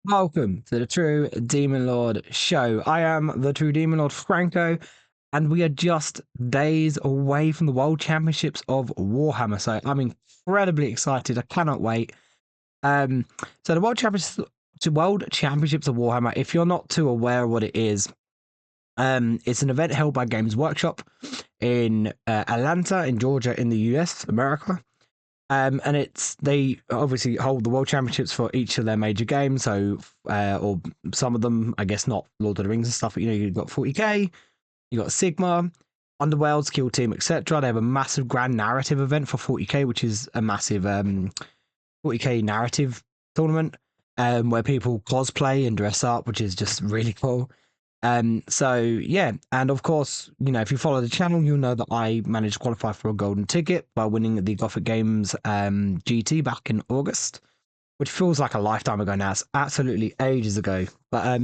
Welcome to the True Demon Lord show. I am the True Demon Lord Franco, and we are just days away from the World Championships of Warhammer. So I'm incredibly excited. I cannot wait. So the World Championships of Warhammer, if you're not too aware of what it is, it's an event held by Games Workshop in Atlanta, in Georgia, in the US, America. And they obviously hold the World Championships for each of their major games. So, or some of them, I guess not Lord of the Rings and stuff. But, you've got 40k, you got Sigma, Underworlds, Kill Team, etc. They have a massive grand narrative event for 40k, which is a massive 40k narrative tournament, where people cosplay and dress up, which is just really cool. So yeah, and of course, if you follow the channel, you'll know that I managed to qualify for a golden ticket by winning the Gothic Games GT back in August, which feels like a lifetime ago now. It's absolutely ages ago. But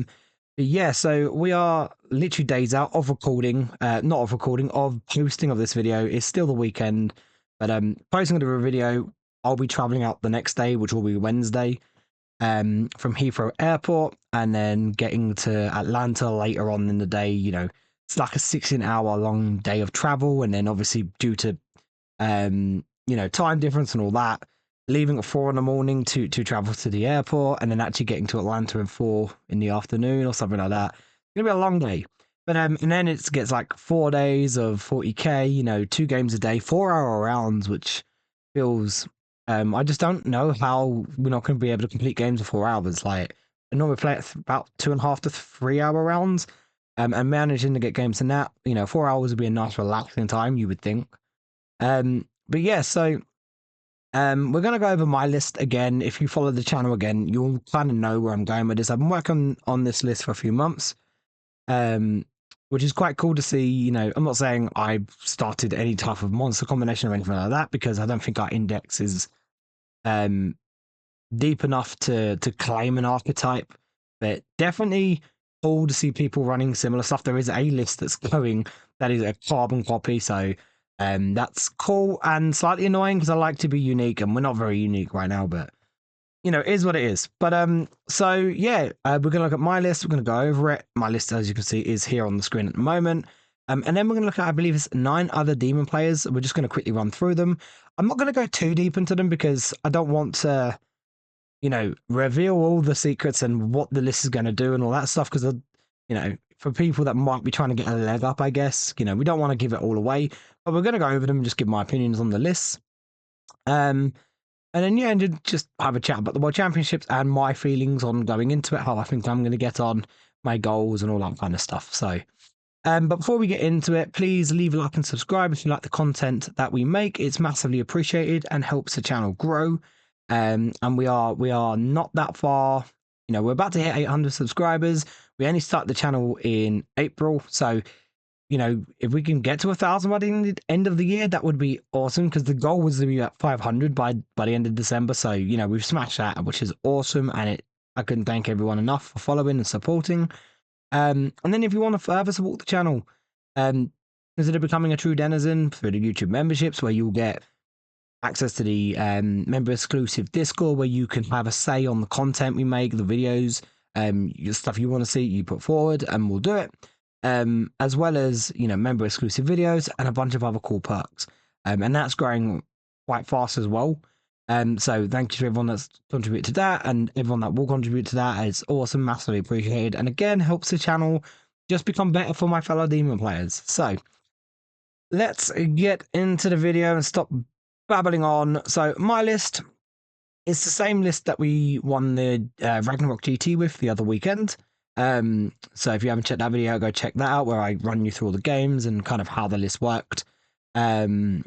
yeah, so we are literally days out of recording, of posting of this video. It's still the weekend, but posting of the video, I'll be traveling out the next day, which will be Wednesday, from Heathrow Airport, and then getting to Atlanta later on in the day. It's like a 16-hour long day of travel, and then obviously due to time difference and all that, leaving at 4 in the morning to travel to the airport, and then actually getting to Atlanta at 4 in the afternoon or something like that. It's gonna be a long day. But and then it gets like 4 days of 40k, 2 games a day, 4-hour rounds, which feels I just don't know how we're not going to be able to complete games in 4 hours. Like, I normally play it about 2.5 to 3 hour rounds, and managing to get games in that, 4 hours would be a nice relaxing time, you would think. But yeah, so we're going to go over my list again. If you follow the channel again, you'll kind of know where I'm going with this. I've been working on this list for a few months, which is quite cool to see. I'm not saying I've started any type of monster combination or anything like that, because I don't think our index is deep enough to claim an archetype, but definitely cool to see people running similar stuff. There is a list that's going that is a carbon copy, so that's cool and slightly annoying because I like to be unique, and we're not very unique right now, but it is what it is. But so yeah, we're gonna look at my list. We're gonna go over it. My list, as you can see, is here on the screen at the moment. And then we're gonna look at, I believe it's 9 other demon players. We're just gonna quickly run through them. I'm not gonna go too deep into them because I don't want to, reveal all the secrets and what the list is gonna do and all that stuff. Because for people that might be trying to get a leg up, I guess, we don't want to give it all away. But we're gonna go over them and just give my opinions on the list. And then, yeah, and just have a chat about the World Championships and my feelings on going into it, how I think I'm going to get on, my goals and all that kind of stuff. So, but before we get into it, please leave a like and subscribe if you like the content that we make. It's massively appreciated and helps the channel grow. And we are not that far. We're about to hit 800 subscribers. We only started the channel in April. So, if we can get to 1,000 by the end of the year, that would be awesome, because the goal was to be at 500 by the end of December. So, we've smashed that, which is awesome. And I couldn't thank everyone enough for following and supporting. And then if you want to further support the channel, consider becoming a true denizen through the YouTube memberships, where you'll get access to the member exclusive Discord, where you can have a say on the content we make, the videos, stuff you want to see, you put forward, and we'll do it. As well as, member exclusive videos and a bunch of other cool perks. And that's growing quite fast as well. So thank you to everyone that's contributed to that, and everyone that will contribute to that. It's awesome, massively appreciated, and again, helps the channel just become better for my fellow demon players. So let's get into the video and stop babbling on. So my list is the same list that we won the Ragnarok GT with the other weekend. So if you haven't checked that video, go check that out, where I run you through all the games and kind of how the list worked. And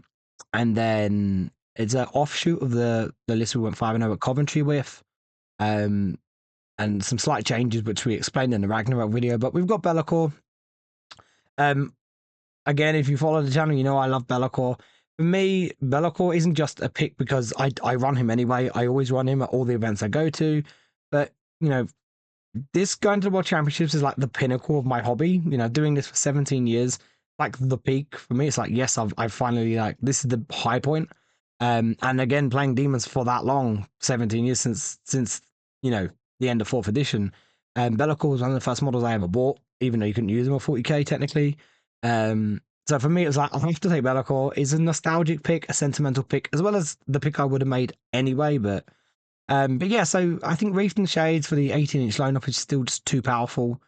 then it's an offshoot of the list we went 5-0 at Coventry with. And some slight changes, which we explained in the Ragnarok video. But we've got Be'lakor. Again, if you follow the channel, I love Be'lakor. For me, Be'lakor isn't just a pick because I run him anyway. I always run him at all the events I go to. But, this going to the World Championships is like the pinnacle of my hobby. Doing this for 17 years, like the peak for me. It's like, yes, I've finally, this is the high point. And again, playing demons for that long, 17 years since the end of 4th edition. Be'lakor was one of the first models I ever bought, even though you couldn't use them at 40k technically. So for me, it was like, I have to take Be'lakor. It's a nostalgic pick, a sentimental pick, as well as the pick I would have made anyway. But yeah, so I think Reef and Shades for the 18-inch lineup is still just too powerful,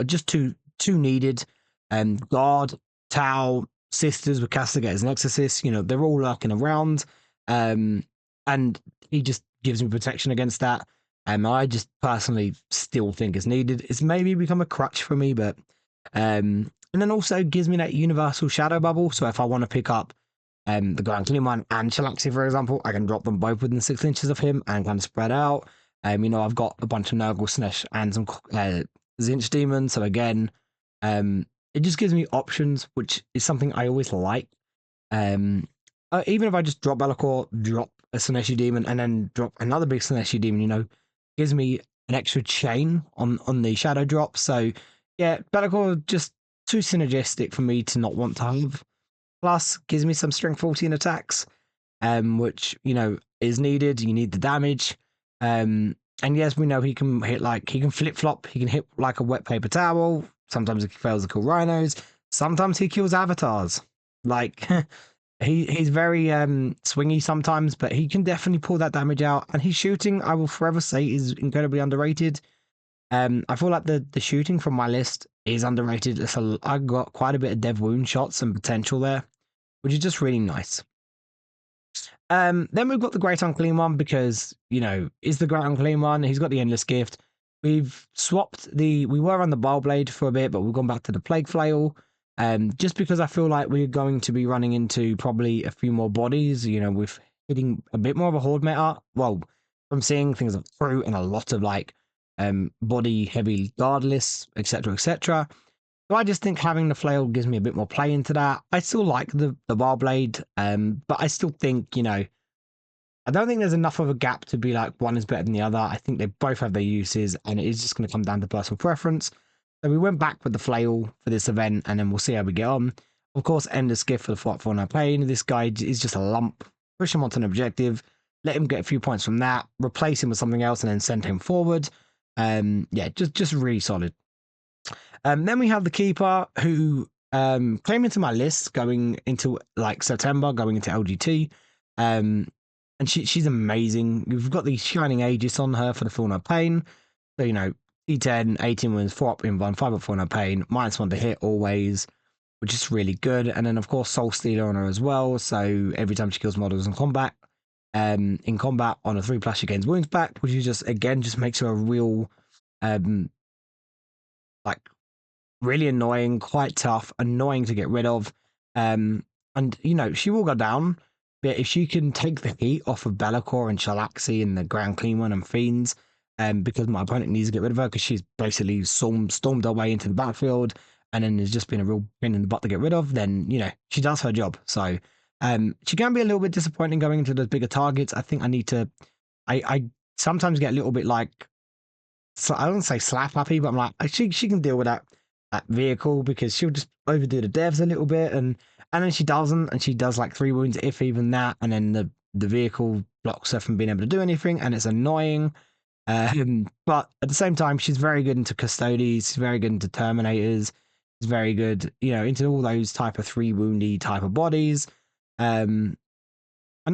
just too needed. Guard, Tau, Sisters with Castigators and Exorcists, they're all lurking around. And he just gives me protection against that. I just personally still think it's needed. It's maybe become a crutch for me, but and then also gives me that universal shadow bubble. So if I want to pick up the Grand Clean and Shalaxi, for example, I can drop them both within 6 inches of him and kind of spread out. I've got a bunch of Nurgle, Snesh, and some Zinch Demons. So again, it just gives me options, which is something I always like. Even if I just drop Be'lakor, drop a Sineshi Demon, and then drop another big Sineshi Demon, gives me an extra chain on the shadow drop. So yeah, Be'lakor just too synergistic for me to not want to have. Plus, gives me some strength 14 attacks, which, is needed. You need the damage. And yes, we know he can hit he can flip flop. He can hit like a wet paper towel. Sometimes he fails to kill rhinos. Sometimes he kills avatars. Like, he's very swingy sometimes, but he can definitely pull that damage out. And his shooting, I will forever say, is incredibly underrated. I feel like the shooting from my list is underrated. I got quite a bit of dev wound shots and potential there, which is just really nice. Then we've got the Great Unclean One because, is the Great Unclean One. He's got the Endless Gift. We've swapped we were on the Bile for a bit, but we've gone back to the Plague Flail. Just because I feel like we're going to be running into probably a few more bodies, with hitting a bit more of a horde meta. Well, from seeing things like fruit and a lot of body heavy guard lists, etc., etc. So I just think having the flail gives me a bit more play into that. I still like the bar blade, but I still think, I don't think there's enough of a gap to be like one is better than the other. I think they both have their uses, and it is just going to come down to personal preference. So we went back with the flail for this event, and then we'll see how we get on. Of course, Ender's Gift for the fight for no pain. This guy is just a lump. Push him onto an objective, let him get a few points from that, replace him with something else, and then send him forward. Yeah, just really solid. Then we have the Keeper, who came into my list going into September, going into LGT. And she's amazing. We've got the Shining Aegis on her for the Feel No Pain. So, D10, 18 wins, 4 up in 1, 5 up for no pain, -1 to hit always, which is really good. And then, of course, Soul Stealer on her as well. So every time she kills models in combat on a 3+, she gains wounds back, which is just makes her a real, really annoying, quite tough, annoying to get rid of. And, she will go down, but if she can take the heat off of Be'lakor and Shalaxi and the Grand Clean One and Fiends, because my opponent needs to get rid of her because she's basically stormed her way into the battlefield and then has just been a real pain in the butt to get rid of, then, she does her job. So she can be a little bit disappointing going into those bigger targets. I think I sometimes get a little bit so I don't say slap happy, but I'm like, she can deal with that vehicle because she'll just overdo the devs a little bit, and then she doesn't, and she does 3 wounds, if even that, and then the vehicle blocks her from being able to do anything, and it's annoying. But at the same time, she's very good into Custodies, she's very good into Terminators, she's very good, into all those type of 3 woundy type of bodies. And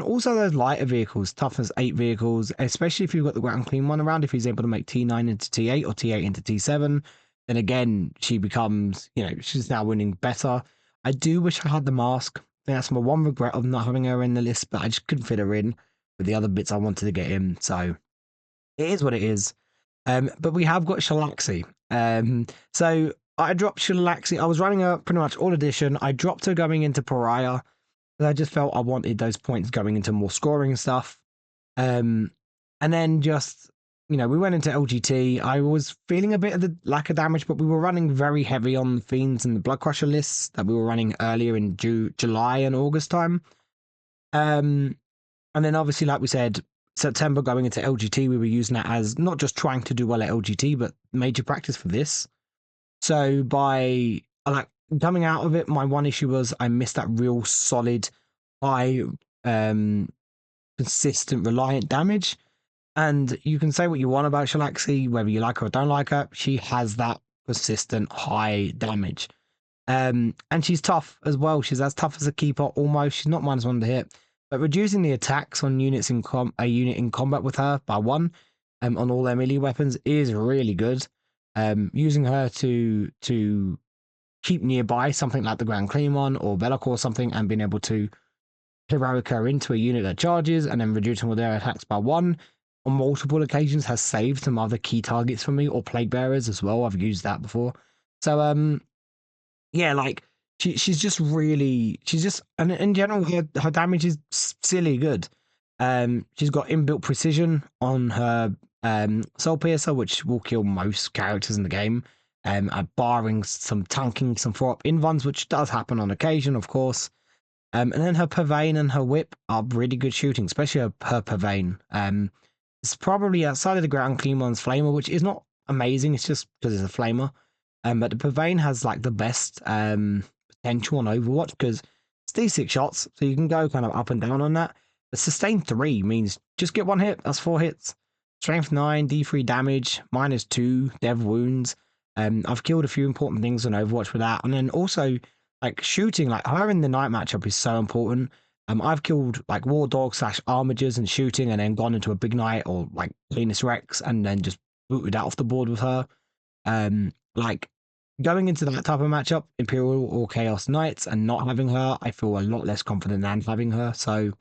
also those lighter vehicles, toughness 8 vehicles, especially if you've got the Grand Clean One around, if he's able to make T9 into T8 or T8 into T7, then again, she becomes, she's now winning better. I do wish I had the mask. I think that's my one regret of not having her in the list, but I just couldn't fit her in with the other bits I wanted to get in. So it is what it is. But we have got Shalaxi. So I dropped Shalaxi. I was running her pretty much all edition. I dropped her going into Pariah. I just felt I wanted those points going into more scoring stuff. And then just, we went into LGT. I was feeling a bit of the lack of damage, but we were running very heavy on the Fiends and the Blood Crusher lists that we were running earlier in July and August time. And then obviously, like we said, September going into LGT, we were using that as not just trying to do well at LGT, but major practice for this. So by coming out of it, my one issue was I missed that real solid, high, consistent, reliant damage. And you can say what you want about Shalaxi, whether you like her or don't like her. She has that persistent high damage. And she's tough as well. She's as tough as a keeper almost. She's not -1 to hit, but reducing the attacks on units in a unit in combat with her by 1 on all their melee weapons is really good. Using her to keep nearby something like the Grand Clemon or Bellicor or something, and being able to heroic her into a unit that charges and then reducing all their attacks by 1 on multiple occasions has saved some other key targets for me, or plague bearers as well. I've used that before. So yeah, like she's just really, she's just, and in general her damage is silly good. She's got inbuilt precision on her soul piercer, which will kill most characters in the game. Barring some tanking, some 4-up invuns, which does happen on occasion, of course. And then her Purveyne and her Whip are really good shooting, especially her Purveyne. It's probably outside of the Grand Clemon's Flamer, which is not amazing. It's just because it's a Flamer. But the Purveyne has like the best potential on Overwatch because it's D6 shots, so you can go kind of up and down on that. But sustain 3 means just get 1 hit. That's 4 hits. Strength 9, D3 damage, -2 dev wounds. I've killed a few important things on Overwatch with that, and then also like shooting, like her in the night matchup is so important. I've killed like War Dog / Armigers and shooting, and then gone into a big night or like Venus Rex, and then just booted out off the board with her. Like going into that type of matchup, Imperial or Chaos Knights, and not having her, I feel a lot less confident than having her. So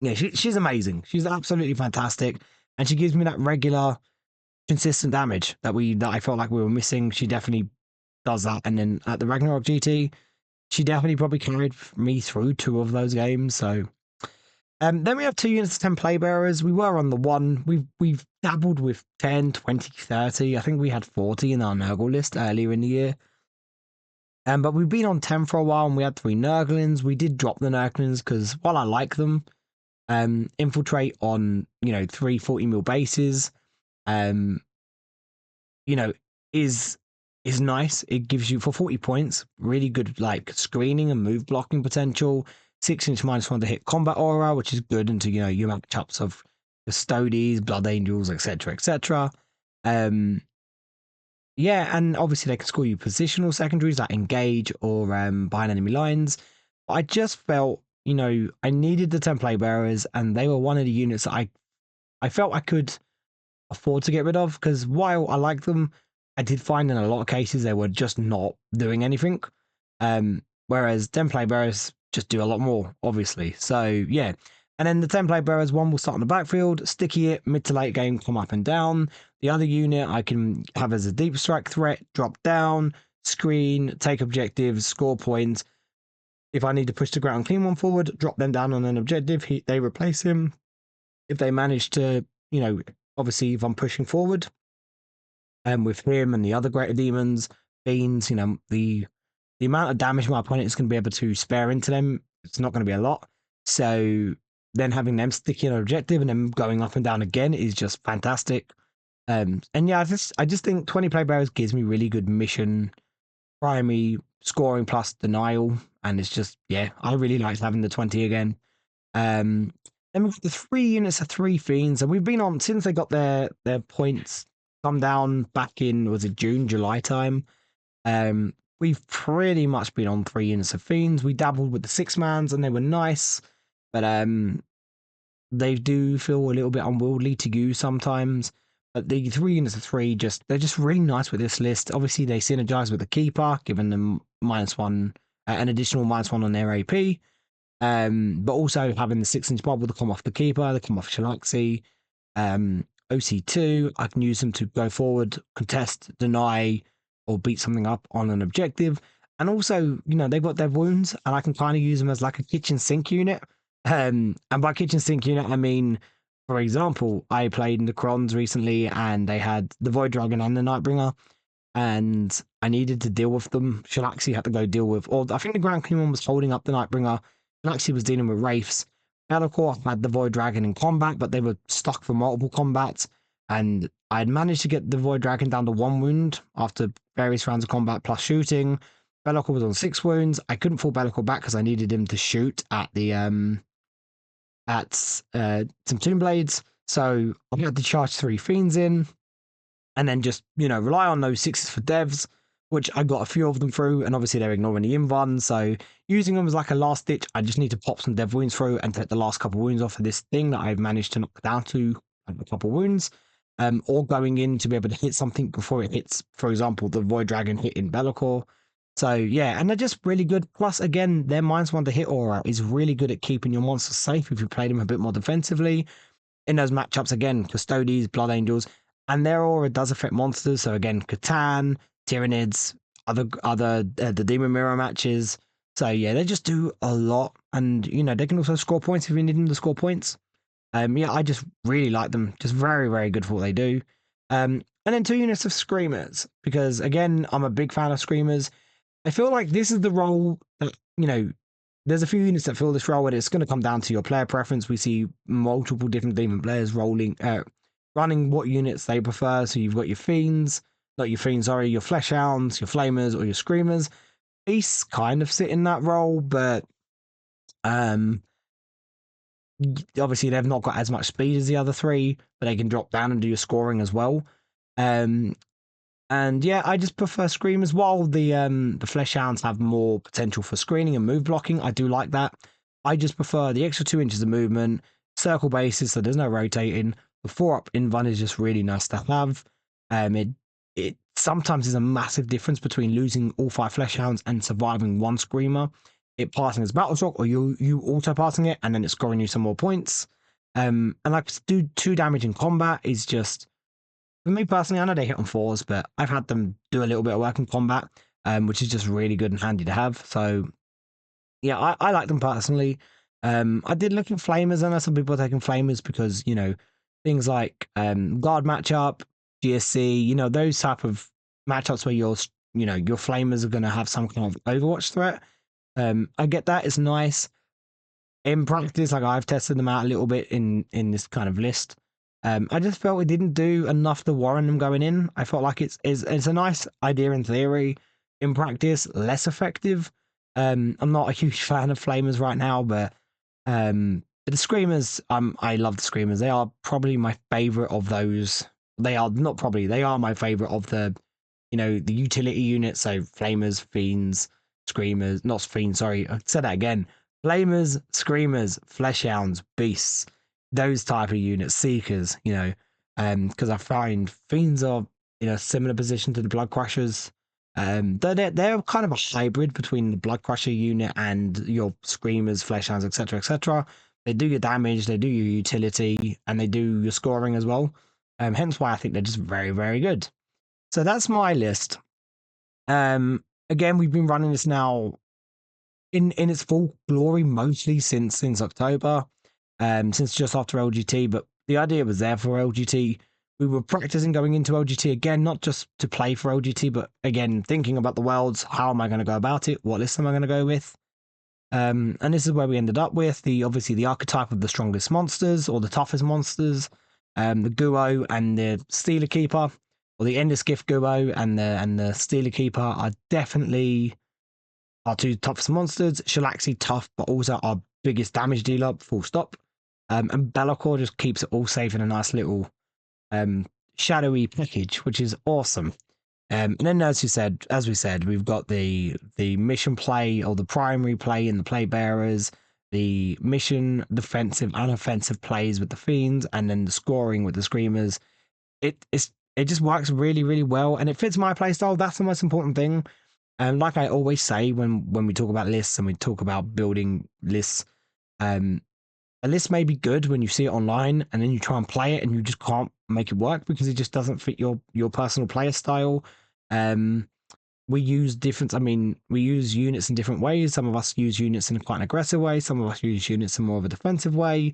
yeah, she's amazing. She's absolutely fantastic, and she gives me that regular, consistent damage that I felt like we were missing. She definitely does that. And then at the Ragnarok GT, she definitely probably carried me through 2 of those games. So then we have 2 units of 10 play bearers. We were on the 1. We've dabbled with 10, 20, 30. I think we had 40 in our Nurgle list earlier in the year. But we've been on 10 for a while, and we had 3 Nurglings. We did drop the Nurglings because while I like them, infiltrate on 3 40 mil bases, um, you know, is nice. It gives you for 40 points, really good like screening and move blocking potential. 6-inch -1 to hit combat aura, which is good into your matchups of Custodes, Blood Angels, etc. etc. Yeah, and obviously they can score you positional secondaries like engage or behind enemy lines. But I just felt, I needed the 10 play bearers, and they were one of the units that I felt I could afford to get rid of, because while I like them, I did find in a lot of cases they were just not doing anything. Whereas 10 play bearers just do a lot more, obviously. So yeah. And then the 10 play bearers, one will start on the backfield, sticky it, mid to late game, come up and down. The other unit I can have as a deep strike threat, drop down, screen, take objectives, score points. If I need to push the Grand Clemon forward, drop them down on an objective, they replace him. If they manage to, obviously if I'm pushing forward, with him and the other greater demons, fiends, the amount of damage my opponent is going to be able to spare into them, it's not going to be a lot. So then having them sticking an objective and then going up and down again is just fantastic. And yeah, I just think 20 play bearers gives me really good mission, primary scoring plus denial, and it's just, yeah, I really liked having the 20 again. Then we've got the 3 units of 3 fiends, and we've been on since they got their points come down back in, was it June, July time? We've pretty much been on 3 units of fiends. We dabbled with the 6-mans, and they were nice, but they do feel a little bit unwieldy to use sometimes. But the 3 units of 3 they're just really nice with this list. Obviously, they synergize with the keeper, giving them -1, an additional -1 on their AP. But also having the 6-inch bubble to come off the keeper, they come off Shalaxi. OC2, I can use them to go forward, contest, deny, or beat something up on an objective. And also, they've got their wounds, and I can kind of use them as like a kitchen sink unit. And by kitchen sink unit, I mean, for example, I played in the Crons recently, and they had the Void Dragon and the Nightbringer, and I needed to deal with them. Shalaxi had to go deal with, or I think the Grand Clemon was holding up the Nightbringer. Shalaxi was dealing with Wraiths. Bellicor had the Void Dragon in combat, but they were stuck for multiple combats, and I had managed to get the Void Dragon down to 1 wound after various rounds of combat plus shooting. Bellicor was on 6 wounds. I couldn't fall Bellicor back because I needed him to shoot at the some Tomb Blades. So I had to charge 3 fiends in, and then just, rely on those 6s for devs, which I got a few of them through, and obviously they're ignoring the invuln, so using them as like a last ditch, I just need to pop some dev wounds through and take the last couple wounds off of this thing that I've managed to knock down to a couple wounds, or going in to be able to hit something before it hits, for example, the Void Dragon hit in Be'lakor. So yeah, and they're just really good. Plus, again, their -1 to hit aura is really good at keeping your monsters safe if you play them a bit more defensively. In those matchups, again, Custodes, Blood Angels, and their aura does affect monsters. So again, Catan, Tyranids, the Demon Mirror matches. So yeah, they just do a lot, and they can also score points if you need them to score points. Yeah, I just really like them. Just very, very good for what they do. And then 2 units of Screamers, because again, I'm a big fan of Screamers. I feel like this is the role that, there's a few units that fill this role, and it's going to come down to your player preference. We see multiple different demon players running what units they prefer. So you've got your fiends, not your fiends, sorry, your flesh hounds, your flamers, or your screamers. Beasts kind of sit in that role, but obviously they've not got as much speed as the other 3, but they can drop down and do your scoring as well. And yeah, I just prefer Screamers. While the Flesh Hounds have more potential for screening and move blocking, I do like that. I just prefer the extra 2 inches of movement, circle bases, so there's no rotating. The 4-up invuln is just really nice to have. It sometimes is a massive difference between losing all 5 Flesh Hounds and surviving 1 Screamer. It passing as Battle Shock, or you auto passing it, and then it's scoring you some more points. And like to do 2 damage in combat is just, for me personally, I know they hit on 4s, but I've had them do a little bit of work in combat, which is just really good and handy to have. So yeah, I like them personally. I did look at Flamers. I know some people are taking Flamers because, things like guard matchup, GSC, those type of matchups where your Flamers are going to have some kind of Overwatch threat. I get that. It's nice. In practice, like I've tested them out a little bit in this kind of list. I just felt it didn't do enough to warrant them going in. I felt like it's a nice idea in theory. In practice, less effective. I'm not a huge fan of Flamers right now, but the Screamers, I love the Screamers. They are probably my favorite of those. They are not probably. They are my favorite of the, the utility units. So Flamers, Fiends, Screamers, not Fiends. Sorry, I said that again. Flamers, Screamers, Flesh Hounds, Beasts, those type of units, Seekers, because I find Fiends are in a similar position to the Blood Crushers. They're kind of a hybrid between the Blood Crusher unit and your Screamers, Flesh Hounds, etc., etc. They do your damage, they do your utility, and they do your scoring as well. Hence why I think they're just very, very good. So that's my list. Again, we've been running this now in its full glory mostly since October, since just after LGT. But the idea was there for LGT. We were practicing going into LGT again, not just to play for LGT, but again thinking about the worlds. How am I going to go about it? What list am I going to go with? And this is where we ended up with obviously the archetype of the strongest monsters or the toughest monsters, the Guo and the Stealer Keeper, or the Endless Gift Guo and the Stealer Keeper are definitely our 2 toughest monsters. Shalaxi tough, but also our biggest damage dealer, full stop. And Be'lakor just keeps it all safe in a nice little shadowy package, which is awesome. And then as we said, we've got the mission play or the primary play in the play bearers, the mission defensive and offensive plays with the fiends, and then the scoring with the screamers. It just works really, really well, and it fits my playstyle. That's the most important thing. And like I always say when we talk about lists and we talk about building lists, a list may be good when you see it online and then you try and play it and you just can't make it work because it just doesn't fit your personal player style. We use we use units in different ways. Some of us use units in quite an aggressive way. Some of us use units in more of a defensive way.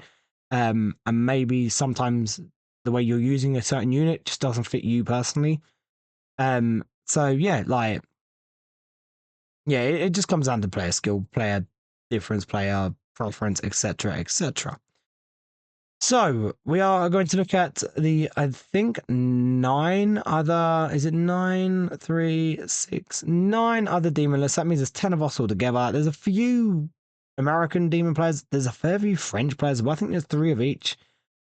And maybe sometimes the way you're using a certain unit just doesn't fit you personally. So yeah, it just comes down to player skill, player difference, player preference, etc., etc. So we are going to look at I think 9 other, is it 9, 3, 6, 9 other demon lists. That means there's 10 of us all together. There's a few American demon players. There's a fair few French players, but I think there's 3 of each.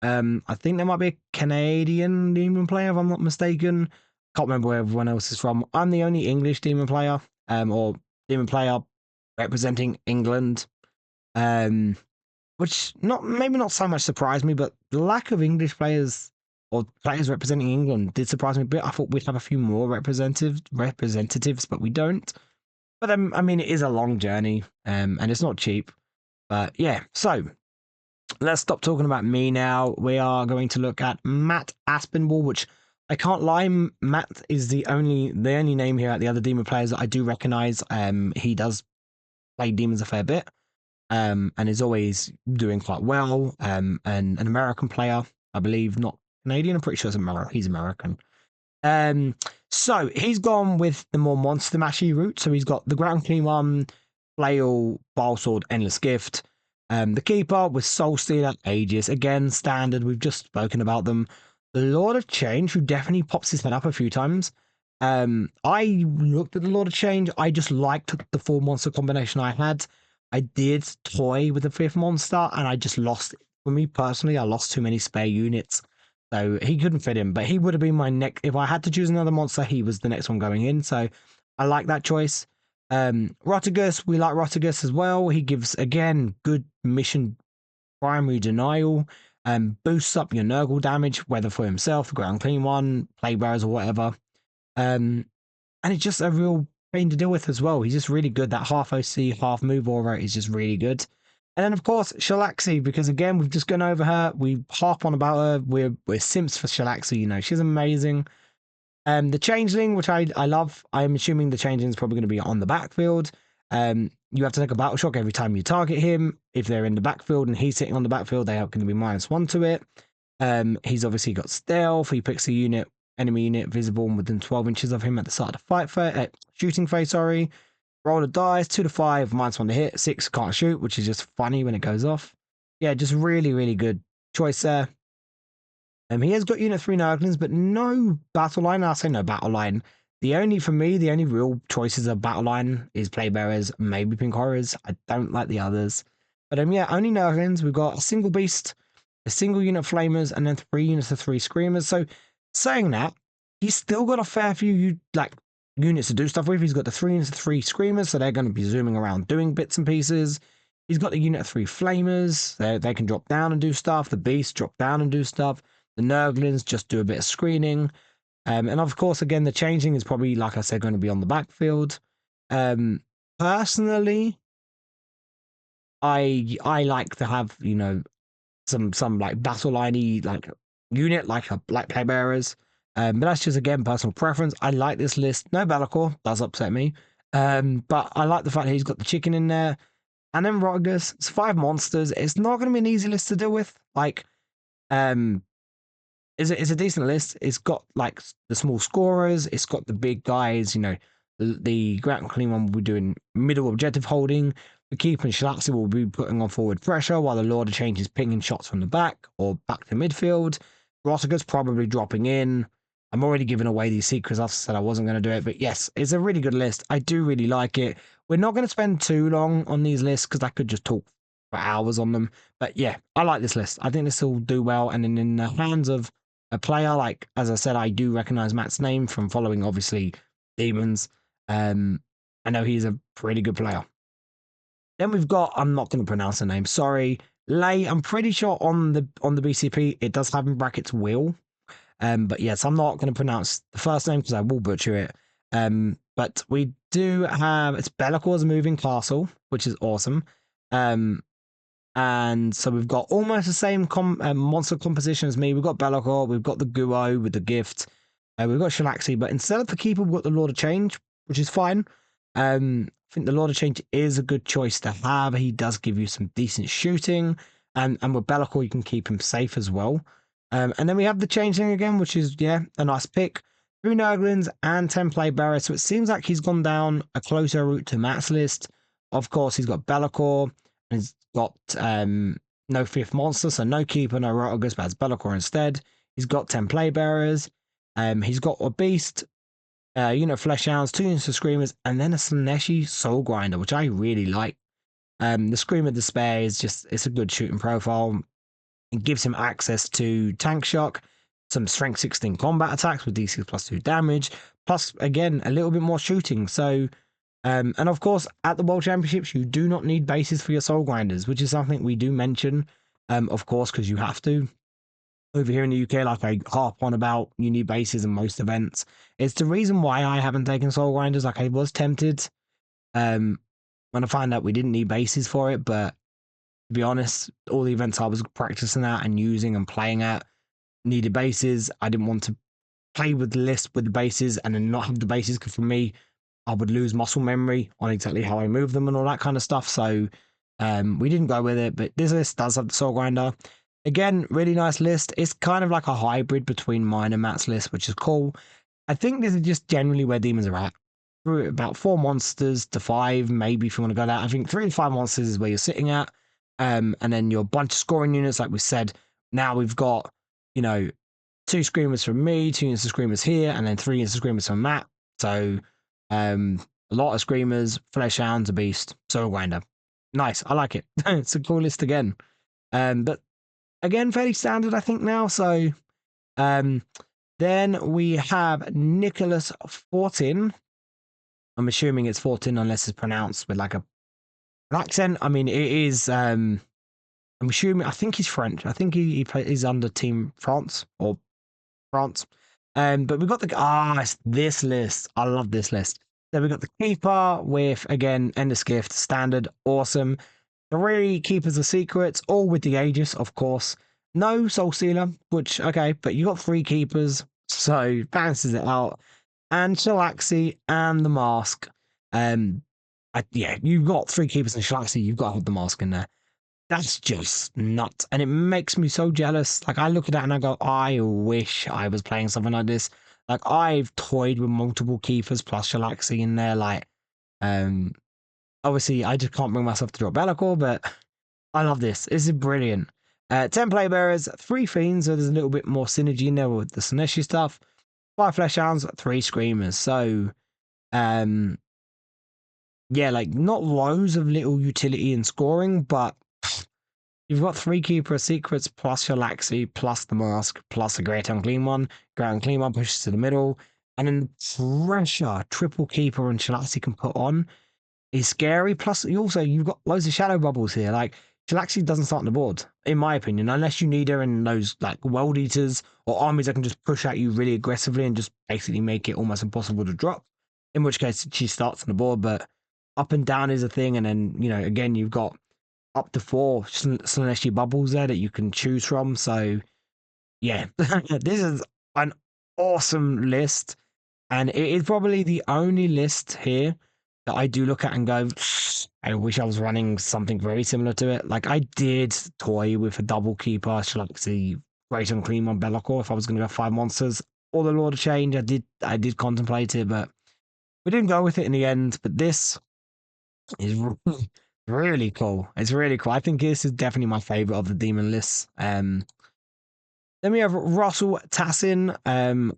I think there might be a Canadian demon player, if I'm not mistaken. Can't remember where everyone else is from. I'm the only English demon player, or demon player representing England. Um, which not maybe not so much surprised me, but the lack of English players or players representing England did surprise me a bit. I thought we'd have a few more representatives, but we don't. But I mean, it is a long journey, and it's not cheap. But yeah, so let's stop talking about me now. We are going to look at Matt Aspinwall, which I can't lie, Matt is the only name here at the other demon players that I do recognize. He does play demons a fair bit, and is always doing quite well. And an American player, I believe, not Canadian. I'm pretty sure he's American. So he's gone with the more monster mashy route. So he's got the ground clean one, flail, bile sword, endless gift. The keeper with soul stealer, Aegis, again standard. We've just spoken about them. The Lord of Change, who definitely pops his head up a few times. I looked at the Lord of Change. I just liked the 4 monster combination I had. I did toy with the 5th monster, and I just lost. For me personally, I lost too many spare units. So he couldn't fit in, but he would have been my next. If I had to choose another monster, he was the next one going in. So I like that choice. Rotigus, we like Rotigus as well. He gives, again, good mission primary denial, boosts up your Nurgle damage, whether for himself, the ground clean one, play bearers, or whatever. And it's just a real pain to deal with as well. He's just really good. That half OC, half move aura is just really good. And then, of course, Shalaxi, because again, we've just gone over her. We harp on about her. We're simps for Shalaxi. You know, she's amazing. The Changeling, which I love. I'm assuming the Changeling is probably going to be on the backfield. You have to take a battle shock every time you target him. If they're in the backfield and he's sitting on the backfield, they are going to be -1 to it. He's obviously got stealth. He picks a unit, enemy unit visible within 12 inches of him at the start of the shooting phase. Sorry. Roll the dice, 2 to 5, -1 to hit, 6 can't shoot, which is just funny when it goes off. Yeah, just really, really good choice there. He has got unit 3 Nurglings, but no battle line. I'll say no battle line. For me, the only real choices of battle line is Play Bearers, maybe Pink Horrors. I don't like the others. But yeah, only Nurglings. We've got a single Beast, a single unit Flamers, and then 3 units of 3 Screamers. So saying that, he's still got a fair few units to do stuff with. He's got the 3 units of 3 Screamers, so they're going to be zooming around doing bits and pieces. He's got the unit of 3 Flamers. They can drop down and do stuff. The Beasts drop down and do stuff. The Nurglings just do a bit of screening. And of course, again, the Changeling is probably, like I said, going to be on the backfield. Personally, I like to have, some like battle liney unit like Play Bearers. But that's just, again, personal preference. I like this list. No Be'lakor does upset me. But I like the fact that he's got the chicken in there. And then Rotigus, it's 5 monsters. It's not going to be an easy list to deal with. It's a decent list. It's got the small scorers. It's got the big guys. The ground clean one will be doing middle objective holding. The keeper and Shalaxi will be putting on forward pressure, while the Lord of Change is pinging shots from the back or back to midfield. Rotigus probably dropping in. I'm already giving away these secrets. I said I wasn't going to do it, but yes, it's a really good list. I do really like it. We're not going to spend too long on these lists because I could just talk for hours on them. But yeah, I like this list. I think this will do well. And then in the hands of a player, as I said, I do recognize Matt's name from following, obviously, Demons. I know he's a pretty good player. Then we've got, I'm not going to pronounce the name, sorry, Lay. I'm pretty sure on the BCP it does have in brackets Will. But yes, I'm not going to pronounce the first name because I will butcher it. But we do have, it's Be'lakor's Moving Castle, which is awesome. And so we've got almost the same monster composition as me. We've got Be'lakor, we've got the Guo with the gift, we've got Shalaxi, but instead of the Keeper, we've got the Lord of Change, which is fine. I think the Lord of Change is a good choice to have. He does give you some decent shooting, and with Be'lakor, you can keep him safe as well. And then we have the Changeling again, which is, a nice pick. 3 Nurglings and 10 Play Bearers, so it seems like he's gone down a closer route to Matt's list. Of course, he's got Be'lakor, and he's got no 5th monster, so no Keeper, no Rotigus, but has Be'lakor instead. He's got 10 Play Bearers. He's got a Beast, Flesh Hounds, 2 units of Screamers, and then a Slaaneshi Soul Grinder, which I really like. The Screamer Despair is it's a good shooting profile. It gives him access to tank shock, some strength 16 combat attacks with D6 plus 2 damage, plus again a little bit more shooting. So and of course, at the World Championships, you do not need bases for your Soul Grinders, which is something we do mention, of course, because you have to. Over here in the UK, like I harp on about, you need bases in most events. It's the reason why I haven't taken Soul Grinders. Like I was tempted when I found out we didn't need bases for it, but to be honest, all the events I was practicing at and using and playing at needed bases. I didn't want to play with the list with the bases and then not have the bases, because for me, I would lose muscle memory on exactly how I move them and all that kind of stuff. So we didn't go with it, but this list does have the Soul Grinder. Again, really nice list. It's kind of like a hybrid between mine and Matt's list, which is cool. I think this is just generally where demons are at. Through about 4 monsters to 5, maybe if you want to go that. I think 3 to 5 monsters is where you're sitting at. And then your bunch of scoring units, like we said. Now we've got, 2 screamers from me, 2 units of screamers here, and then 3 units of screamers from Matt. So a lot of screamers, flesh hounds, a beast, soul grinder. Nice, I like it. It's a cool list again. But again, fairly standard, I think now. So then we have Nicholas Fortin. I'm assuming it's Fortin unless it's pronounced with like an accent. I mean, it is. I'm assuming. I think he's French. I think he's under Team France or France. But we've got it's this list. I love this list. So we've got the Keeper with, again, Endless Gift, standard, awesome. 3 Keepers of Secrets, all with the Aegis, of course. No Soul Stealer, which, okay, but you got 3 Keepers, so balances it out. And Shalaxi and the Mask. You've got 3 Keepers and Shalaxi, you've got to have the Mask in there. That's just nuts. And it makes me so jealous. Like, I look at that and I go, I wish I was playing something like this. Like, I've toyed with multiple Keepers plus Shalaxi in there. Like, obviously, I just can't bring myself to drop Bellicor, but I love this. This is brilliant. 10 Play Bearers, 3 Fiends, so there's a little bit more synergy in there with the Sineshi stuff. 5 Flesh Hounds, 3 Screamers. So, like, not loads of little utility in scoring, but you've got 3 Keeper of Secrets plus Shalaxi plus the Mask plus a Great Unclean One. Great Unclean One pushes to the middle. And then the pressure triple Keeper and Shalaxi can put on is scary. Plus, you've got loads of shadow bubbles here. Like, Shalaxi doesn't start on the board, in my opinion, unless you need her in those like World Eaters or armies that can just push at you really aggressively and just basically make it almost impossible to drop. In which case, she starts on the board, but up and down is a thing. And then, again, you've got up to 4 Slaneshi bubbles there that you can choose from. So, yeah, this is an awesome list. And it is probably the only list here that I do look at and go, I wish I was running something very similar to it. Like, I did toy with a double Keeper, Shalaxi, Great Unclean on Bellicor if I was going to go 5 monsters. Or the Lord of Change, I did contemplate it, but we didn't go with it in the end. But this is really cool. It's really cool. I think this is definitely my favorite of the demon lists. Then we have Russell Tassin.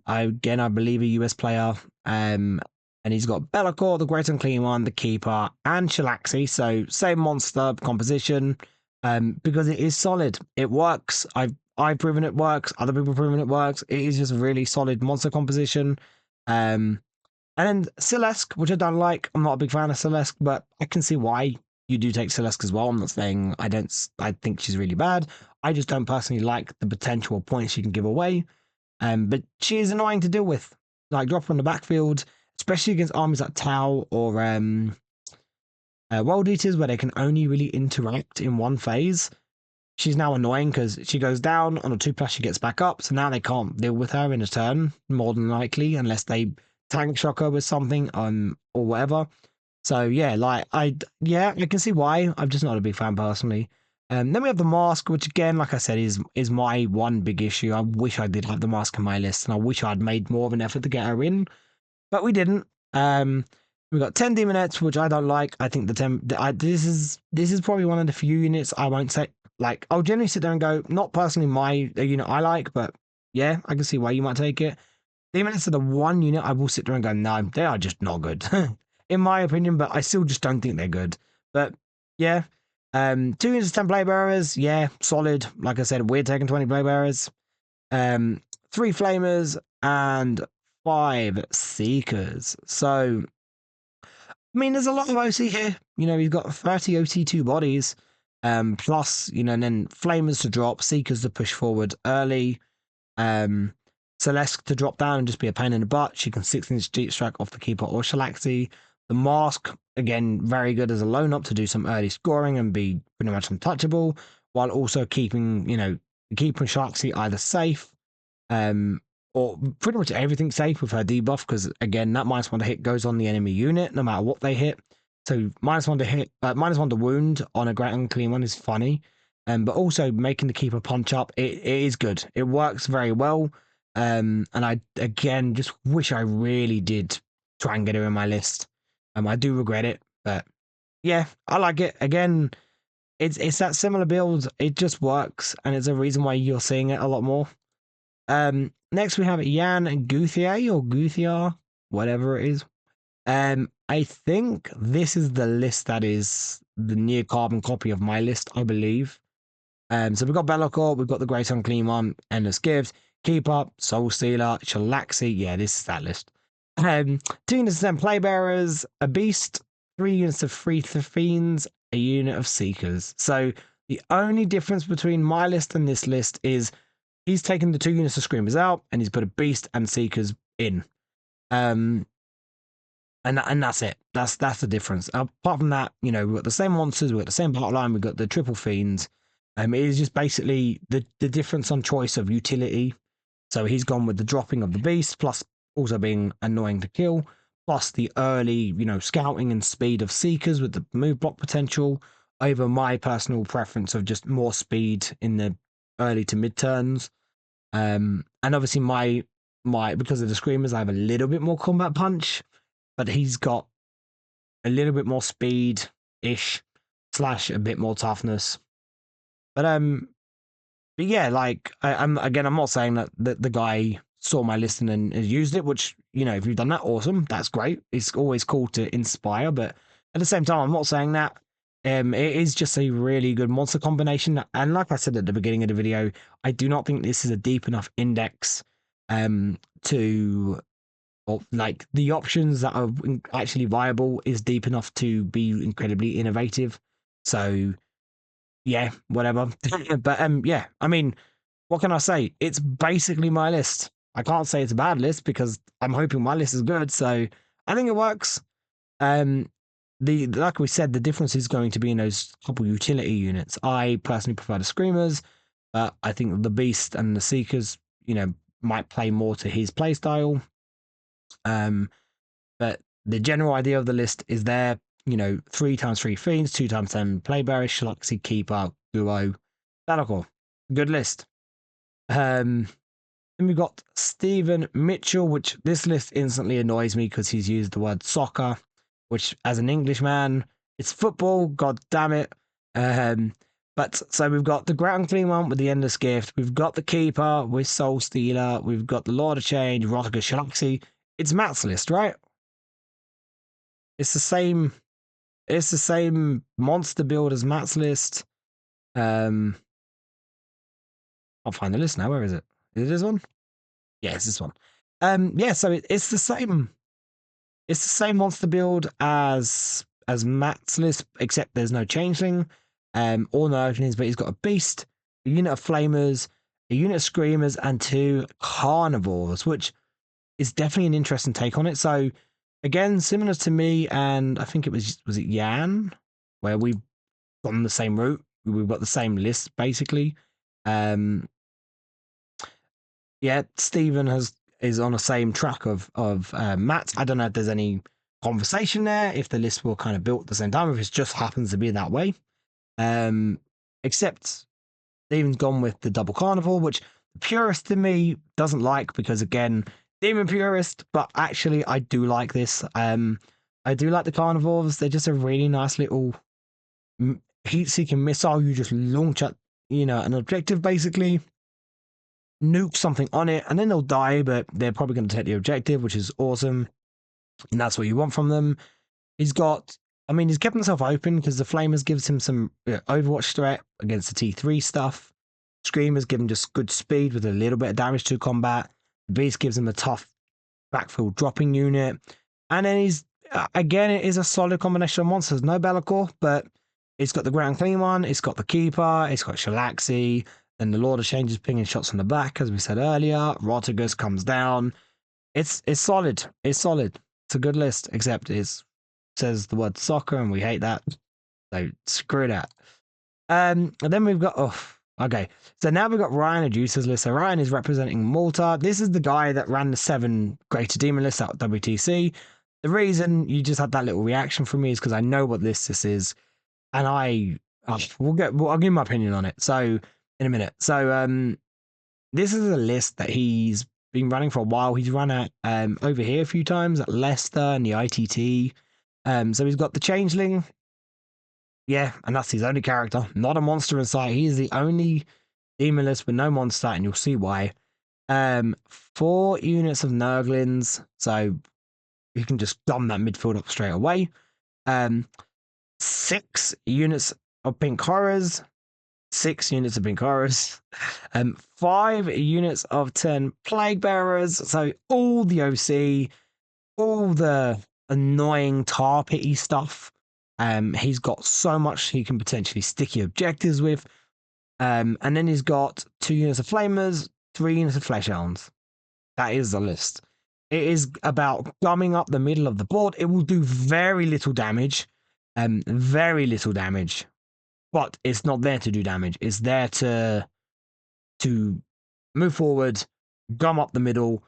Again, I believe a US player. And he's got Bellicor, the Great Unclean One, the Keeper, and Shalaxi. So same monster composition. Because it is solid. It works. I've proven it works. Other people have proven it works. It is just really solid monster composition. And then Celeste, which I don't like. I'm not a big fan of Celeste, but I can see why you do take Celeste as well. I'm not saying I think she's really bad. I just don't personally like the potential points she can give away. But she is annoying to deal with. Like, drop her on the backfield, especially against armies like Tau or World Eaters, where they can only really interact in one phase. She's now annoying because she goes down on a 2+, she gets back up, so now they can't deal with her in a turn, more than likely, unless they tank shock her with something or whatever. So yeah, I can see why. I'm just not a big fan personally. Then we have the Mask, which again, like I said, is my one big issue. I wish I did have the Mask in my list, and I wish I'd made more of an effort to get her in, but we didn't. We got 10 Demonettes, which I don't like. I think this is probably one of the few units I won't say. Like, I'll generally sit there and go, not personally my unit I like, but yeah, I can see why you might take it. Demonettes are the one unit I will sit there and go, no, they are just not good, in my opinion, but I still just don't think they're good. But yeah, 2 units of 10 play bearers, yeah, solid. Like I said, we're taking 20 play bearers. 3 flamers and 5 seekers. So, I mean, there's a lot of OC here. You know, you've got 30 OC2 bodies, plus, you know, and then flamers to drop, seekers to push forward early, Celeste to drop down and just be a pain in the butt. She can 6-inch deep strike off the keeper or Shalaxi. The mask, again, very good as a lone up to do some early scoring and be pretty much untouchable, while also keeping, you know, keeping Shalaxi either safe, um, or pretty much everything safe with her debuff, because again, that -1 to hit goes on the enemy unit no matter what they hit. So -1 to hit, -1 to wound on a great unclean one is funny, but also making the keeper punch up, it is good. It works very well. And I again just wish I really did try and get her in my list. I do regret it, but yeah, I like it. Again, it's that similar build. It just works, and it's a reason why you're seeing it a lot more. Next we have Jan Guthier or Guthier, whatever it is. I think this is the list that is the near carbon copy of my list, I believe. So we've got Be'lakor, we've got the Great Unclean One, Endless Gift, Keep Up, Soul Stealer, Shalaxi. Yeah, this is that list. 2 units of 10 Playbearers, a Beast, 3 units of Free Fiends, a unit of Seekers. So the only difference between my list and this list is he's taken the 2 units of Screamers out and he's put a Beast and Seekers in. And that's it. That's the difference. Apart from that, you know, we've got the same monsters, we've got the same battle line, we've got the triple fiends. It is just basically the difference on choice of utility. So he's gone with the dropping of the beast, plus also being annoying to kill, plus the early, you know, scouting and speed of seekers with the move block potential, over my personal preference of just more speed in the early to mid turns. And obviously my because of the screamers, I have a little bit more combat punch, but he's got a little bit more speed ish slash a bit more toughness. But yeah, like I'm not saying that the guy saw my list and has used it, which, you know, if you've done that, awesome, that's great. It's always cool to inspire, but at the same time, I'm not saying that. It is just a really good monster combination, and like I said at the beginning of the video, I do not think this is a deep enough index to, or like the options that are actually viable is deep enough to be incredibly innovative. So yeah, whatever. But yeah, I mean, what can I say? It's basically my list. I can't say it's a bad list because I'm hoping my list is good. So I think it works. Um, the like we said, the difference is going to be in those couple utility units. I personally prefer the screamers, but I think the beast and the seekers, you know, might play more to his playstyle. But the general idea of the list is there. You know, 3 times 3 fiends, 2 times 10 playbearers, Shalaxi, Keeper, Duo, Be'lakor. Good list. Then we've got Stephen Mitchell, which this list instantly annoys me because he's used the word soccer, which as an Englishman, it's football, god damn it. But so we've got the ground clean one with the Endless Gift, we've got the Keeper with Soul Stealer, we've got the Lord of Change, Rotika Shalaxi. It's Matt's list, right? It's the same. It's the same monster build as Matt's list. I'll find the list now. Where is it? Is it this one? Yeah, it's this one. Yeah, so it's the same. It's the same monster build as Matt's list, except there's no changeling, or no openings, but he's got a beast, a unit of flamers, a unit of screamers, and 2 carnivores, which is definitely an interesting take on it. So again, similar to me, and I think it was it Yan, where we've gone the same route. We've got the same list basically. Yeah, Stephen is on the same track of Matt. I don't know if there's any conversation there, if the list were kind of built at the same time, if it just happens to be that way. Except Stephen's gone with the double carnival, which the purist in me doesn't like because again, demon purist, but actually I do like this. I do like the carnivores. They're just a really nice little heat-seeking missile you just launch at, you know, an objective basically, nuke something on it, and then they'll die, but they're probably going to take the objective, which is awesome, and that's what you want from them. He's got I mean, he's kept himself open because the Flamers gives him some Overwatch threat against the T3 stuff. Screamers give him just good speed with a little bit of damage to combat. The Beast gives him a tough backfield dropping unit. And then he's, again, it is a solid combination of monsters. No Be'lakor, but it's got the Ground Clean one, it's got the Keeper, it's got Shalaxi, and the Lord of Change is pinging shots from the back, as we said earlier. Rotigus comes down. It's solid. It's solid. It's a good list, except it says the word soccer, and we hate that. So screw that. And then we've got okay. So now we've got Ryan Adducer's list. So Ryan is representing Malta. This is the guy that ran the 7 Greater Demon list at WTC. The reason you just had that little reaction from me is because I know what list this is, and I'll give you my opinion on it. So in a minute. So this is a list that he's been running for a while. He's run at over here a few times at Leicester and the ITT. So he's got the Changeling. Yeah, and that's his only character. Not a monster in sight. He is the only demon list with no monster, and you'll see why. 4 units of Nurglings, so you can just dumb that midfield up straight away. 6 units of Pink Horrors. 6 units of Pink Horrors. 5 units of 10 Plague Bearers. So all the OC, all the annoying tar pity stuff. He's got so much he can potentially sticky objectives with. And then he's got 2 units of Flamers, 3 units of Flesh Hounds. That is the list. It is about gumming up the middle of the board. It will do very little damage. Very little damage. But it's not there to do damage. It's there to move forward, gum up the middle,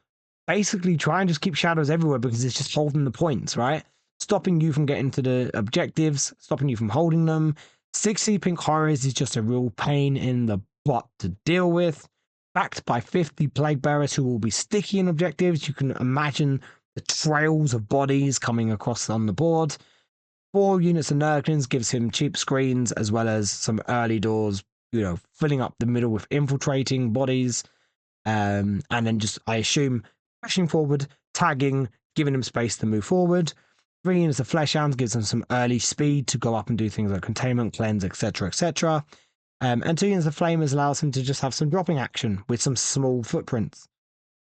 basically try and just keep shadows everywhere because it's just holding the points, right? Stopping you from getting to the objectives, stopping you from holding them. 60 Pink Horrors is just a real pain in the butt to deal with. Backed by 50 Plague Bearers who will be sticky in objectives. You can imagine the trails of bodies coming across on the board. 4 units of Nurglings gives him cheap screens as well as some early doors, filling up the middle with infiltrating bodies. And then just, I assume, pushing forward, tagging, giving him space to move forward. 3 units of Flesh Hounds gives him some early speed to go up and do things like containment, cleanse, etc., etc. And 2 units of Flamers allows him to just have some dropping action with some small footprints.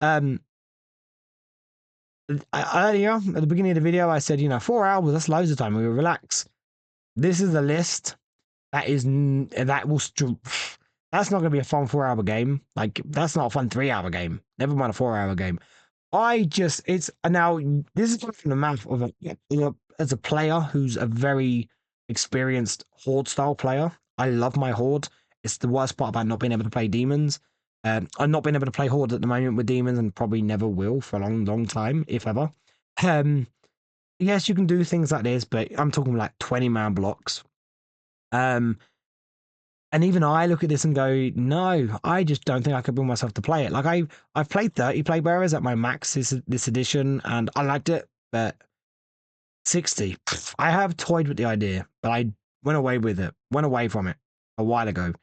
Earlier, at the beginning of the video, I said, 4 hours, that's loads of time. We will relax. This is a list that's not going to be a fun 4-hour game. Like, that's not a fun 3-hour game. Never mind a 4-hour game. Now, this is coming from the mouth of as a player who's a very experienced Horde style player. I love my Horde. It's the worst part about not being able to play demons. I'm not being able to play Horde at the moment with demons and probably never will for a long, long time, if ever. Yes, you can do things like this, but I'm talking like 20-man blocks. And even I look at this and go, no, I just don't think I could bring myself to play it. Like I've played 30 Plague Bearers at my max this edition, and I liked it, but 60, I have toyed with the idea, but I went away from it a while ago.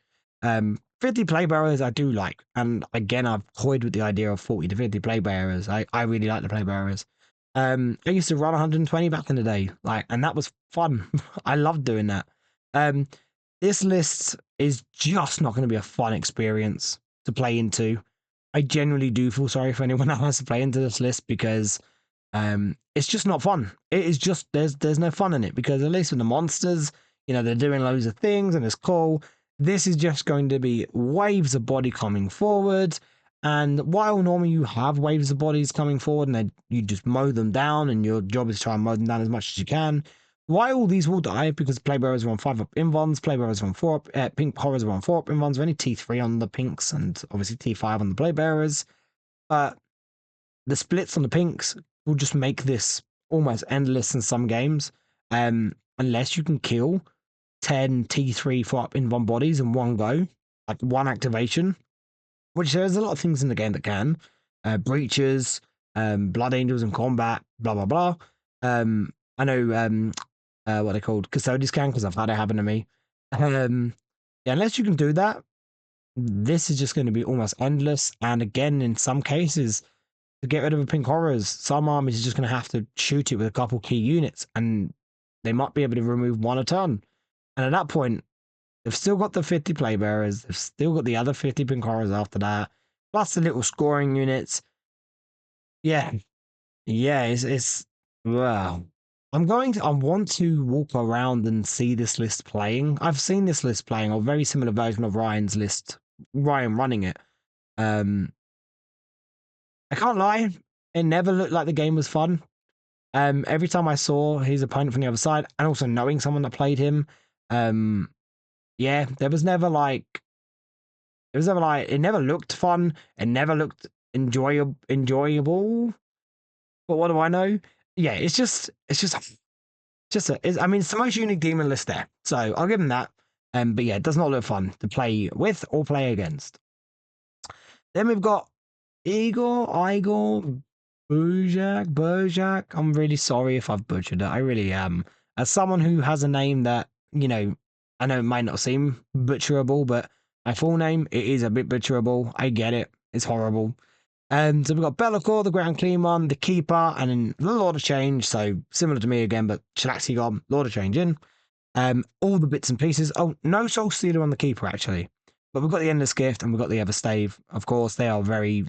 50 Plague Bearers I do like, and again, I've toyed with the idea of 40 to 50 Plague Bearers. I really like the Plague Bearers. I used to run 120 back in the day, and that was fun. I loved doing that. This list is just not going to be a fun experience to play into. I genuinely do feel sorry for anyone that has to play into this list because it's just not fun. It is just there's no fun in it because at least with the monsters, they're doing loads of things and it's cool. This is just going to be waves of body coming forward. And while normally you have waves of bodies coming forward and then you just mow them down and your job is to try and mow them down as much as you can, while these will die because Plague Bearers are on 5 up invons, Plague Bearers are on 4 up, Pink Horrors are on 4 up invons, only T3 on the pinks and obviously T5 on the Plague Bearers. The splits on the pinks will just make this almost endless in some games. Unless you can kill 10 T3 4 up invon bodies in one go, like one activation, which there's a lot of things in the game that can. Breaches, Blood Angels in combat, blah, blah, blah. I know what they're called, Custodians can, because I've had it happen to me. Yeah, unless you can do that, this is just going to be almost endless. And again, in some cases, to get rid of a Pink Horrors, some armies are just going to have to shoot it with a couple key units. And they might be able to remove one a turn. And at that point, they've still got the 50 play bearers. They've still got the other 50 Pinkaras after that, plus the little scoring units. Yeah, yeah, it's wow. I want to walk around and see this list playing. I've seen this list playing, or very similar version of Ryan's list, Ryan running it. I can't lie, it never looked like the game was fun. Every time I saw his opponent from the other side, and also knowing someone that played him, yeah, it never looked fun. It never looked enjoyable. But what do I know? Yeah, I mean, it's the most unique demon list there, so I'll give him that. But yeah, it does not look fun to play with or play against. Then we've got Igor, Bojack. I'm really sorry if I've butchered it. I really am. As someone who has a name that, I know it might not seem butcherable, but my full name, it is a bit butcherable. I get it. It's horrible. So we've got Be'lakor, the Ground Clean one, the Keeper, and then the Lord of Change. So similar to me again, but Shalaxi gone, Lord of Change in. All the bits and pieces. Oh, no Soul Stealer on the Keeper, actually. But we've got the Endless Gift and we've got the Everstave. Of course, they are very,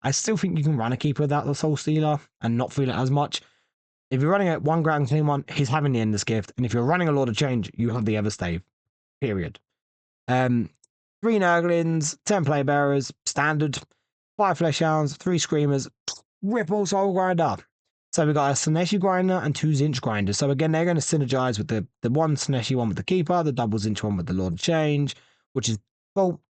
I still think you can run a Keeper without the Soul Stealer and not feel it as much. If you're running a one Ground Clean one, he's having the Endless Gift. And if you're running a Lord of Change, you have the Everstave. Period. 3 Nurglings, 10 Play Bearers, standard. 5 Flesh Hounds, 3 Screamers, Ripple Soul Grinder. So we've got a Sineshi Grinder and 2 Zinch Grinders. So again, they're going to synergize with the one Sineshi one with the Keeper, the double Zinch one with the Lord of Change, which is cool.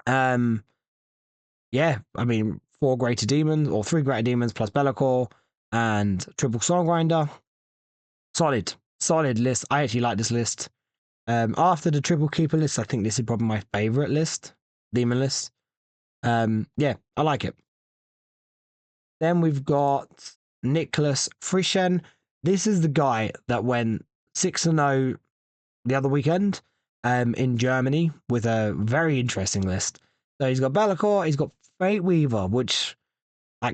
Yeah, I mean, 4 Greater Demons, or 3 Greater Demons plus Be'lakor, and triple Soul Grinder. Solid list. I actually like this list. After the triple Keeper list, I think this is probably my favorite list, Demon list. Yeah, I like it. Then we've got Nicholas Frishen. This is the guy that went 6-0 the other weekend in Germany with a very interesting list. So he's got Be'lakor, he's got Fate Weaver, which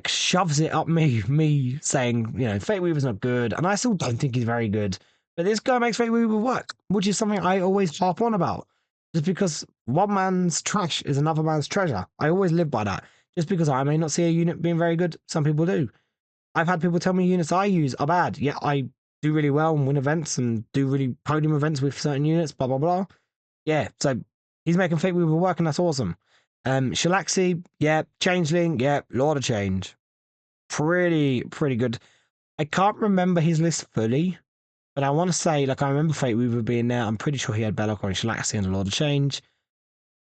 shoves it up me saying, Fate Weaver's not good, and I still don't think he's very good. But this guy makes Fate Weaver work, which is something I always harp on about. Just because one man's trash is another man's treasure. I always live by that. Just because I may not see a unit being very good, some people do. I've had people tell me units I use are bad. Yeah, I do really well and win events and do really podium events with certain units, blah, blah, blah. Yeah, so he's making Fate Weaver work, and that's awesome. Shalaxi, yeah. Changeling, yeah. Lord of Change. Pretty good. I can't remember his list fully, but I want to say, I remember Fate Weaver being there. I'm pretty sure he had Be'lakor and Shalaxi and the Lord of Change.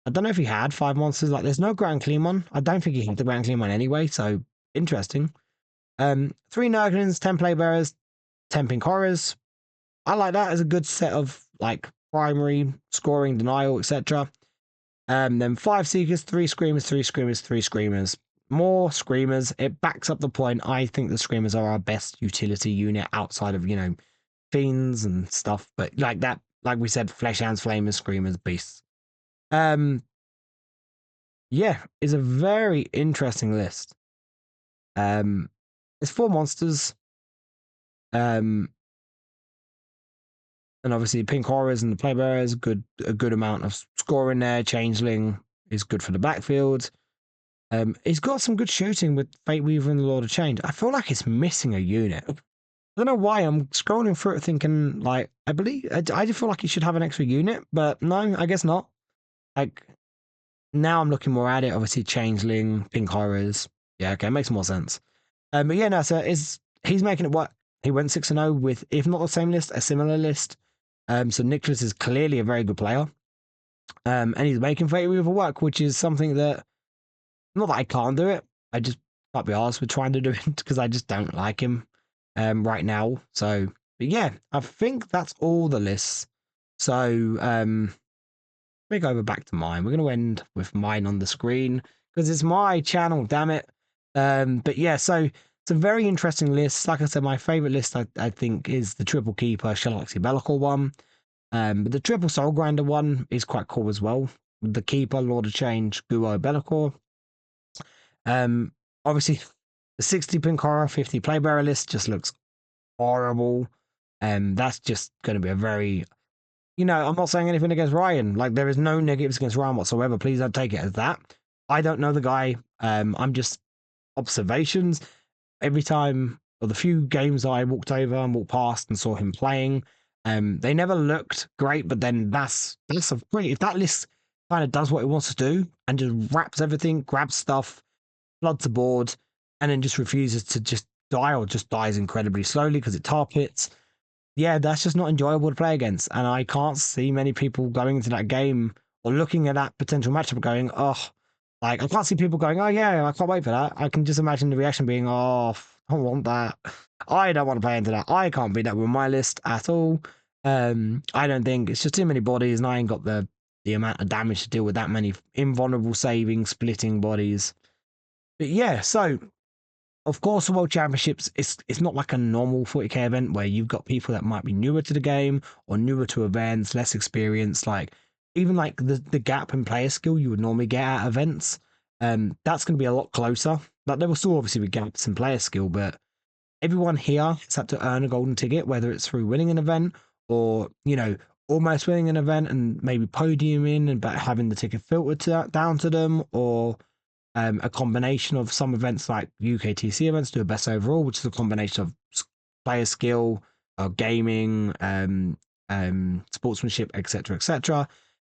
I don't know if he had 5 monsters. There's no Grand Clean one. I don't think he had the Grand Clean one anyway, so interesting. 3 Nurglings, 10 Play Bearers, 10 Pink Horrors. I like that as a good set of, primary, scoring, denial, etc. Then 5 Seekers, 3 Screamers, 3 Screamers, 3 Screamers. More Screamers. It backs up the point. I think the Screamers are our best utility unit outside of, Fiends and stuff. But that, like we said, Flesh Hounds, Flamers, Screamers, Beasts. Yeah, it's a very interesting list. It's 4 monsters. And obviously Pink Horrors and the Play Bearers, a good amount of scoring there. Changeling is good for the backfield. He's got some good shooting with Fate Weaver and the Lord of Change. I feel like it's missing a unit. I don't know why. I'm scrolling through it thinking, I just feel like he should have an extra unit, but no, I guess not. Now I'm looking more at it. Obviously, Changeling, Pink Horrors. Yeah, okay, makes more sense. But yeah, no, so he's making it work. He went 6-0 with, if not the same list, a similar list. So Nicholas is clearly a very good player. And he's making Fate Weaver work, which is something that, not that I can't do it, I just can't be arsed with trying to do it because I just don't like him right now. So, but yeah, I think that's all the lists. So, let me go back to mine. We're going to end with mine on the screen because it's my channel, damn it. But yeah, so it's a very interesting list. Like I said, my favorite list, I think, is the Triple Keeper, Shalaxi Be'lakor one. But the Triple Soul Grinder one is quite cool as well. The Keeper, Lord of Change, Guo, Be'lakor. Obviously, the 60 Pink Horror, 50 Playbearer list just looks horrible. That's just going to be a very, I'm not saying anything against Ryan. Like, there is no negatives against Ryan whatsoever. Please don't take it as that. I don't know the guy. I'm just observations. Every time, or the few games I walked over and walked past and saw him playing, they never looked great. But then that's a pretty. If that list kind of does what it wants to do and just wraps everything, grabs stuff, floods the board, and then just refuses to just die or just dies incredibly slowly because it tar pits, yeah, that's just not enjoyable to play against. And I can't see many people going into that game or looking at that potential matchup going, oh, like I can't see people going, oh yeah, I can't wait for that. I can just imagine the reaction being, oh, I don't want that. I don't want to play into that. I can't beat that with my list at all. I don't think it's just too many bodies, and I ain't got the amount of damage to deal with that many invulnerable saving, splitting bodies. But yeah, so of course, the World Championships, it's not like a normal 40k event where you've got people that might be newer to the game or newer to events, less experienced. Like even like the gap in player skill you would normally get at events, that's going to be a lot closer. Like there will still obviously be gaps in player skill, but everyone here has had to earn a golden ticket, whether it's through winning an event or almost winning an event and maybe podiuming and but having the ticket filtered down to them, or a combination of some events like UKTC events do a best overall, which is a combination of player skill, gaming, sportsmanship, etc., etc.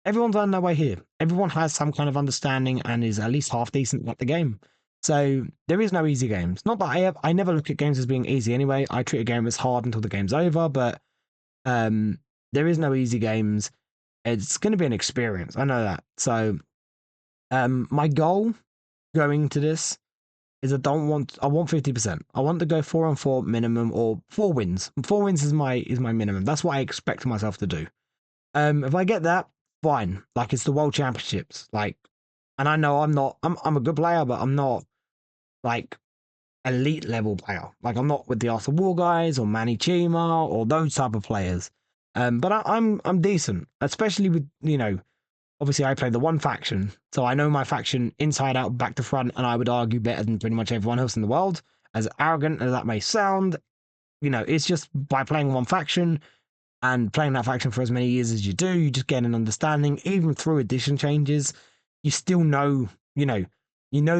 Everyone's on their way here. Everyone has some kind of understanding and is at least half decent at the game. So there is no easy games. Not that I never look at games as being easy anyway. I treat a game as hard until the game's over, but um, there is no easy games. It's going to be an experience. I know that. So my goal going to this is I want 50%. I want to go 4-on-4 minimum or 4 wins. 4 wins is my minimum. That's what I expect myself to do. If I get that, fine. Like it's the World Championships. Like, and I know I'm a good player, but I'm not like elite level player. Like I'm not with the Arthur War guys or Manny Chima or those type of players. But I'm decent, especially with obviously I play the one faction, so I know my faction inside out, back to front, and I would argue better than pretty much everyone else in the world. As arrogant as that may sound, it's just by playing one faction and playing that faction for as many years as you do, you just get an understanding. Even through edition changes, you still know, you know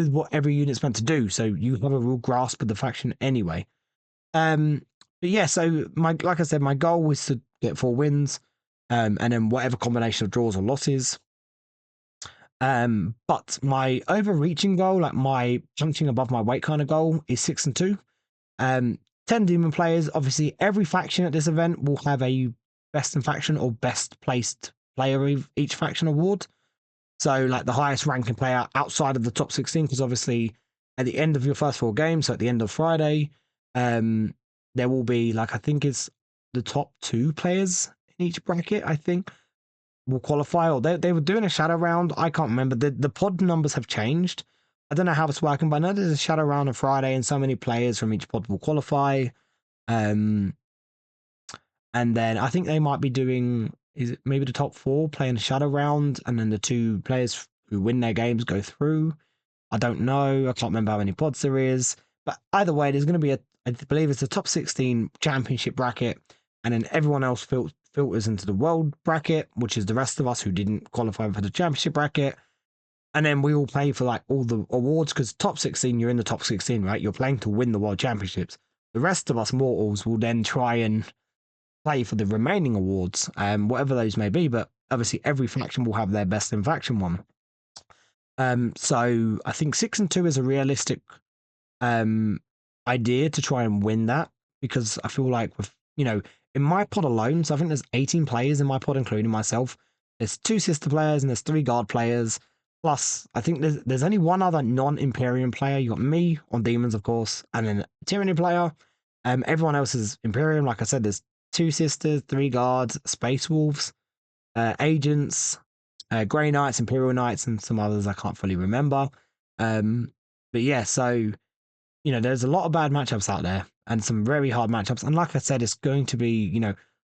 what every unit's meant to do, so you have a real grasp of the faction anyway. But yeah, so like I said, my goal was to get 4 wins, and then whatever combination of draws or losses. But my overreaching goal, like my punching above my weight kind of goal, is 6-2. 10 demon players. Obviously, every faction at this event will have a best in faction or best placed player of each faction award. So, like the highest ranking player outside of the top 16, because obviously at the end of your first 4 games, so at the end of Friday, there will be like I think it's the top 2 players in each bracket. I think will qualify, or they were doing a shadow round. I can't remember. The pod numbers have changed. I don't know how it's working, but I know there's a shadow round on Friday, and so many players from each pod will qualify. And then I think they might be doing is it maybe the top 4 playing a shadow round, and then the 2 players who win their games go through. I don't know. I can't remember how many pods there is, but either way, there's going to be I believe it's the top 16 championship bracket, and then everyone else filters into the world bracket, which is the rest of us who didn't qualify for the championship bracket. And then we all play for like all the awards because top 16, you're in the top 16, right? You're playing to win the world championships. The rest of us mortals will then try and play for the remaining awards, whatever those may be. But obviously, every faction will have their best in faction one. So I think 6-2 is a realistic idea to try and win that, because I feel like with in my pod alone, so I think there's 18 players in my pod, including myself. There's 2 sister players and there's 3 guard players. Plus, I think there's only one other non-Imperium player. You got me on demons, of course, and then a tyranny player. Everyone else is Imperium. Like I said, there's 2 sisters, 3 guards, space wolves, agents, Grey Knights, Imperial Knights, and some others I can't fully remember. But yeah, so there's a lot of bad matchups out there and some very hard matchups. And like I said, it's going to be,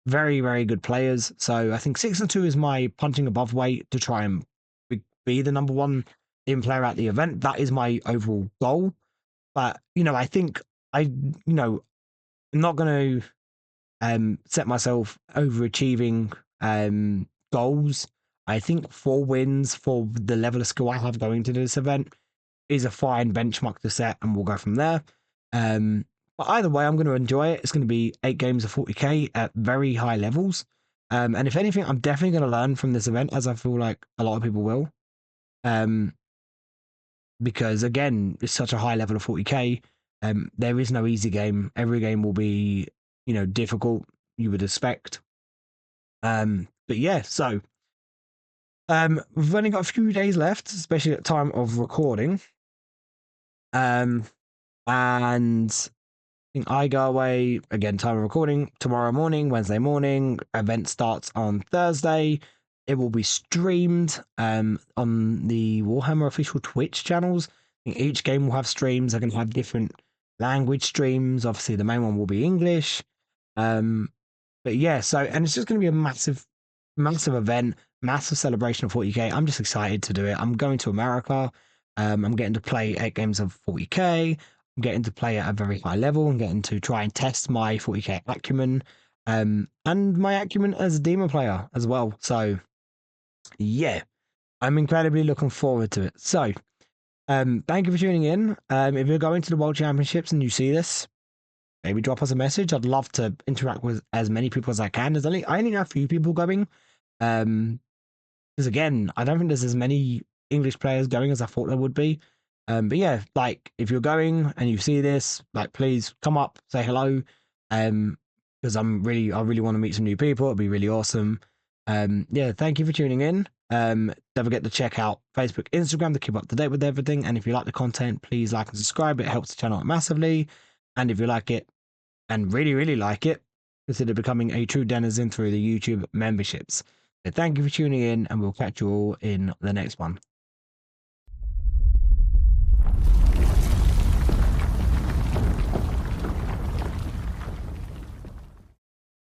very, very good players. So I think 6-2 is my punching above weight to try and be the number 1 in player at the event. That is my overall goal. But, I think I'm not going to set myself overachieving goals. I think 4 wins for the level of skill I have going to this event is a fine benchmark to set, and we'll go from there. But either way, I'm going to enjoy it. It's going to be 8 games of 40k at very high levels. And if anything, I'm definitely going to learn from this event, as I feel like a lot of people will. Um, because again, it's such a high level of 40k. There is no easy game. Every game will be, difficult. You would expect. But yeah, so we've only got a few days left, especially at time of recording. And I think I go away again, time of recording tomorrow morning, Wednesday morning. Event starts on Thursday. It will be streamed on the Warhammer official Twitch channels. I think each game will have streams. They're going to have different language streams. Obviously, the main one will be English. But yeah, and it's just going to be a massive, massive event, massive celebration of 40k. I'm just excited to do it. I'm going to America. I'm getting to play 8 games of 40k. I'm getting to play at a very high level. I'm getting to try and test my 40k acumen, and my acumen as a demon player as well. So yeah, I'm incredibly looking forward to it. So thank you for tuning in. If you're going to the World Championships and you see this, maybe drop us a message. I'd love to interact with as many people as I can. I only know a few people going. Because again, I don't think there's as many English players going as I thought there would be. But yeah, like if you're going and you see this, like please come up, say hello. Because I really want to meet some new people. It'd be really awesome. Yeah, thank you for tuning in. Don't forget to check out Facebook, Instagram to keep up to date with everything. And if you like the content, please like and subscribe. It helps the channel out massively. And if you like it and really, really like it, consider becoming a true denizen through the YouTube memberships. So thank you for tuning in, and we'll catch you all in the next one.